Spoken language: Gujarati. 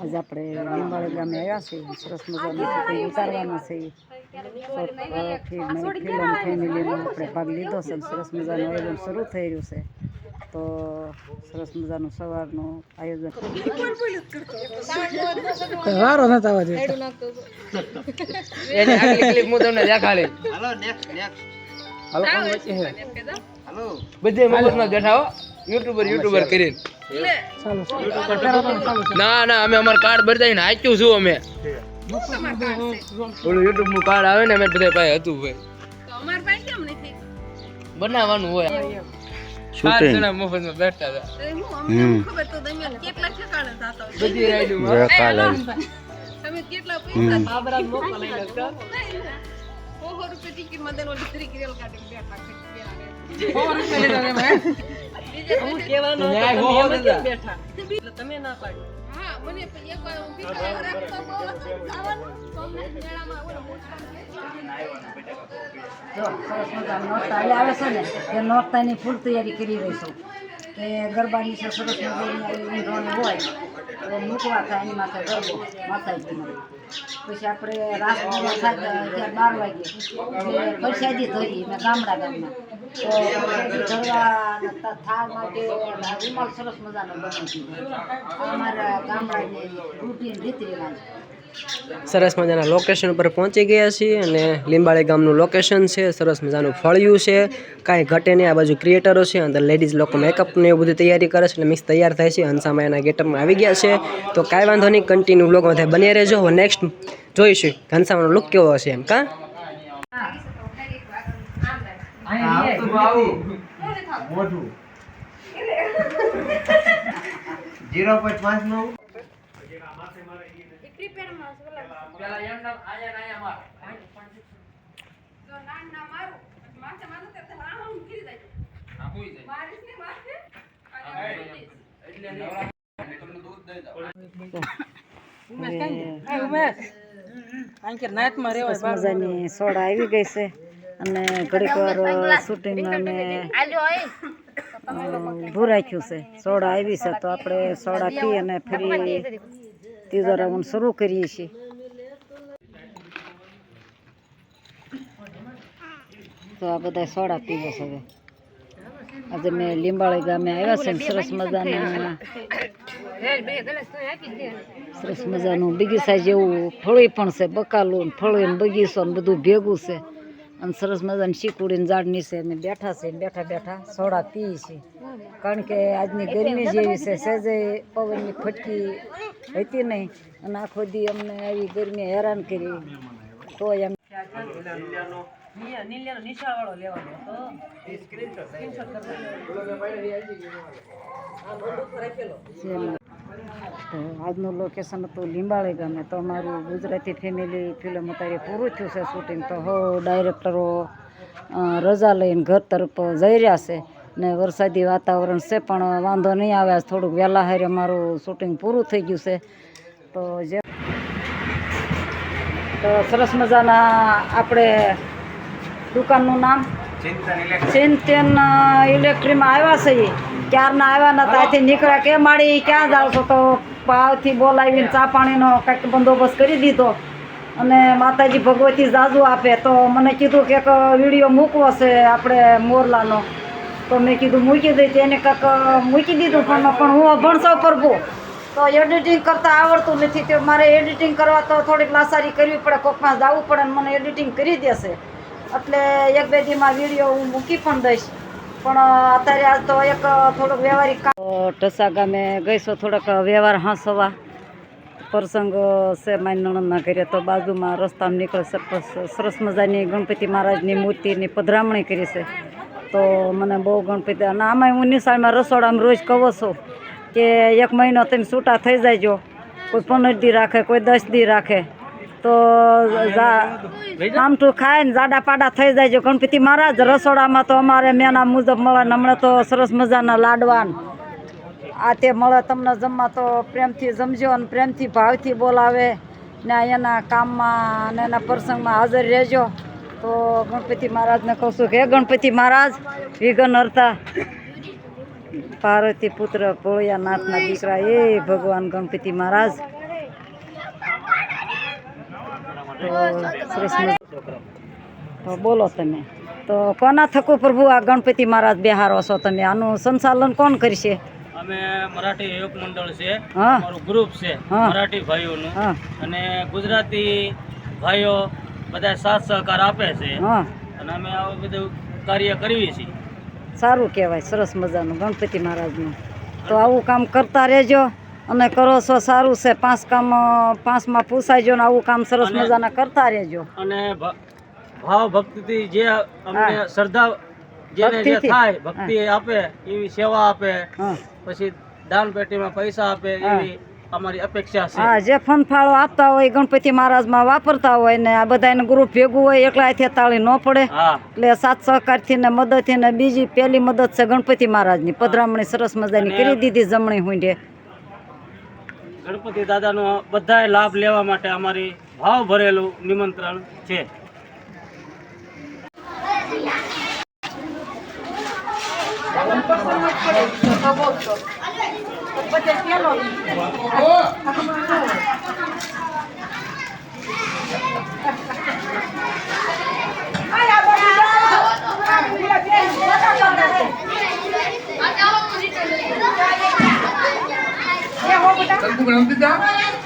આજ આપણે લીંબાળી ગામે આવ્યા છીએ. સરસ મજાનું શૂટિંગ ઉતારવાના છે. ફિલ્મ ફેમિલીમાં આપણે ભાગ લીધો છે. સરસ મજાનું આયોજન શરૂ થઈ રહ્યું છે. તો સરસ મજાનું સવારનું આયોજન વારો નતા આવવા જોઈએ. એની આગલી ક્લિપ હું તમને દેખાડી. હાલો નેક્સ્ટ હાલો કોણ વચ્ચે છે? હાલો બધે મગજમાં બેઠા હો યુટ્યુબર કરીને. ના ના અમે અમાર કાર્ડ બતાવીને આચ્યું છું અમે. ઓલું યુટ્યુબ નું કાર્ડ આવે ને અમે બધા પાસે હતું ભાઈ. તો અમાર પાસે કેમ નથી? બનાવવાનું હોય. શૂટિંગ જણા મફતમાં બેઠા હતા. ખબર તો તમે કેટલા ઠેકાણે જાતા હો. બધી રાઈડમાં તમે કેટલા પૈસા આબરા મોકો લઈ લેતા. 100 રૂપિયા ટિકિટ માં દેનો 3 રેલ કાઢી બેઠા છે. 100 રૂપિયા લેતા રે મેં. હું કેવાનો બેઠા એટલે તમે ના પાડ્યો. હા મને એક વાર હું પીછા રાખતો બહુ આવવાનું સોમને મેળામાં ઓલો મોટા સરસ મજાનું નોરતા આવે છે ને એ નોરતાની ફૂલ તૈયારી કરી રહી છું. કે ગરબાની છે સરસ મજાની આવી ઊંધોણી હોય તો મૂકવા થાય એની માથે ગરબો માતાજીનો. પછી આપણે રાસ પૂરો થાય ત્યાં 12 વાગે એટલે પ્રસાદી ધરી મેં ગામમાં તો ધરવા થાળ માટે રૂમાલ સરસ મજાનો બનાવી અમારા ગામડાની રૂટીન રીત રિવાજ. સરસ મજાના લોકેશન ઉપર પહોંચી ગયા છીએ અને લીંબાળી ગામનું લોકેશન છે. સરસ મજાનું ફળિયું છે, કાંઈ ઘટે નહીં. આ બાજુ ક્રિએટરો છે, અંદર લેડીઝ લોકો મેકઅપને એવું બધું તૈયારી કરે છે અને મિક્સ તૈયાર થાય છે. હંસામાં એના ગેટઅપમાં આવી ગયા છે. તો કાંઈ વાંધો નહીં, કન્ટિન્યુ બ્લોગમાં થાય બની રહેજો. હવે નેક્સ્ટ જોઈશું હંસામાનો લુક કેવો હશે એમ. કાં પેલા એમ નામ આયા માર તો ના મારું માથે મારું તે આમ ગીરી જાય. આ હોઈ જાય મારીસ ને માથે એટલે તમને દૂધ દઈ દો. ઉમેશ આંકે નાઈટમાં રેવાય મજાની સોડા આવી ગઈ છે અને ઘડીક વાર શૂટિંગ અને ભૂરાખ્યું છે. સોડા આવી છે તો આપણે સોડા પી અને ફરી ત્રીજો રાઉન્ડ શરૂ કરીએ છીએ. તો આ બધા સોડા પીવે છે. હવે આજે મેં લીંબાળી ગામે આવ્યા છે. સરસ મજાનું બગીચા જેવું ફળી પણ છે. બકાલું ફળું બગીચો ને બધું ભેગું છે અને સરસ મજાની શીકુડીને ઝાડ નીચે અમે બેઠા છે. બેઠા સોડા પીએ છીએ કારણ કે આજની ગરમી જેવી છે. સહેજે પવનની ફટકી હતી નહીં અને આખો દી અમને આવી ગરમી હેરાન કરી. તો એમ તો આજનું લોકેશન હતું લીંબાળી ગામે. તો અમારું ગુજરાતી ફેમિલી ફિલ્મ અત્યારે પૂરું થયું છે શૂટિંગ. તો ડાયરેક્ટરો રજા લઈને ઘર તરફ જઈ રહ્યા છે ને વરસાદી વાતાવરણ છે પણ વાંધો નહીં આવે. થોડુંક વહેલા હારે અમારું શૂટિંગ પૂરું થઈ ગયું છે. તો સરસ મજાના આપણે દુકાનનું નામ ચિંતન ઇલેક્ટ્રિકમાં આવ્યા છે. ક્યારના આવ્યા નતા. ત્યાંથી નીકળ્યા કે માડી ક્યાં જાવ છો? તો ભાવથી બોલાવીને ચા પાણીનો કંઈક બંદોબસ્ત કરી દીધો અને માતાજી ભગવતી જાજુ આપે. તો મને કીધું કે વિડીયો મૂકવો છે આપણે મોરલાનો. તો મેં કીધું મૂકી દઈ. તેને કંઈક મૂકી દીધું પણ હું અભણસો પ્રભુ તો એડિટિંગ કરતાં આવડતું નથી. તો મારે એડિટિંગ કરવા તો થોડીક લાસારી કરવી પડે, કોકમાં જવું પડે ને મને એડિટિંગ કરી દેશે. એટલે 1-2 દીમાં વિડીયો હું મૂકી પણ દઈશ. પણ અત્યારે આજ તો એક થોડુંક વ્યવહારિક કામ ઢસા ગામે ગઈશું. થોડોક વ્યવહાર હાંસવા પ્રસંગ છે મારી નણંદના ઘરે. તો બાજુમાં રસ્તામાં નીકળે સરસ મજાની ગણપતિ મહારાજની મૂર્તિની પધરામણી કરી છે. તો મને બહુ ગણપતિ અને આમાં હું નિશાળમાં રસોડામાં રોજ કહું છું કે 1 મહિનો તમે છૂટા થઈ જાયજો. કોઈ 15 દી રાખે, કોઈ 10 દી રાખે. તો આમઠું ખાય ને જાડા પાડા થઈ જાય. ગણપતિ મહારાજ રસોડામાં તો અમારે મેના મુજબ મળે ને હમણાં તો સરસ મજાના લાડવાન આ તે મળે તમને જમવા. તો પ્રેમથી જમજો અને પ્રેમથી ભાવથી બોલાવે ને એના કામમાં અને એના પ્રસંગમાં હાજર રહેજો. તો ગણપતિ મહારાજને કહું છું કે હે ગણપતિ મહારાજ વિઘ્ન હરતા પાર્વતી પુત્ર ભોળિયાનાથના દીકરા એ ભગવાન ગણપતિ મહારાજ સરસ તો બોલો તમે તો કોના થકું પ્રભુ આ ગણપતિ મહારાજ બેહારો છો તમે આનું સંચાલન કોણ કરશે અમે મરાઠી યોગ મંડળ છે હા અમારું ગ્રુપ છે હા. મરાઠી ભાઈઓનું હા અને ગુજરાતી ભાઈઓ બધા સાથ સહકાર આપે છે હા અને અમે આવું બધું કાર્ય કરીએ છીએ. સારું કહેવાય સરસ મજાનું ગણપતિ મહારાજનું તો આવું કામ કરતા રહેજો અને કરો છો સારું છે પાંચમાં પૂછાઈજો ને આવું કામ સરસ અને- મજાના કરતા રહેજો અને ભાવ ભક્તિથી જે અમને હા. શ્રદ્ધા જેને જે ભક્તિથી. થાય ભક્તિ આપે એવી સેવા આપે હા પછી દાન પેટીમાં પૈસા આપે હા. એવી અમારી અપેક્ષા છે. હા જે ફંડ ફાળો આપતા હોય ગણપતિ મહારાજમાં વાપરતા હોય ને આ બધાને ગ્રુપ ભેગું હોય એકલા હાથે તાળી ન પડે હા એટલે સાથ સહકારથી ને મદદથી ને બીજી પહેલી મદદ છે ગણપતિ મહારાજની પધરામણી સરસ મજાની અને- કરી દીધી જમણી હુંડે ગણપતિ દાદાનો બધાય લાભ લેવા માટે અમારી ભાવ ભરેલું નિમંત્રણ છે. Aku belum tidak.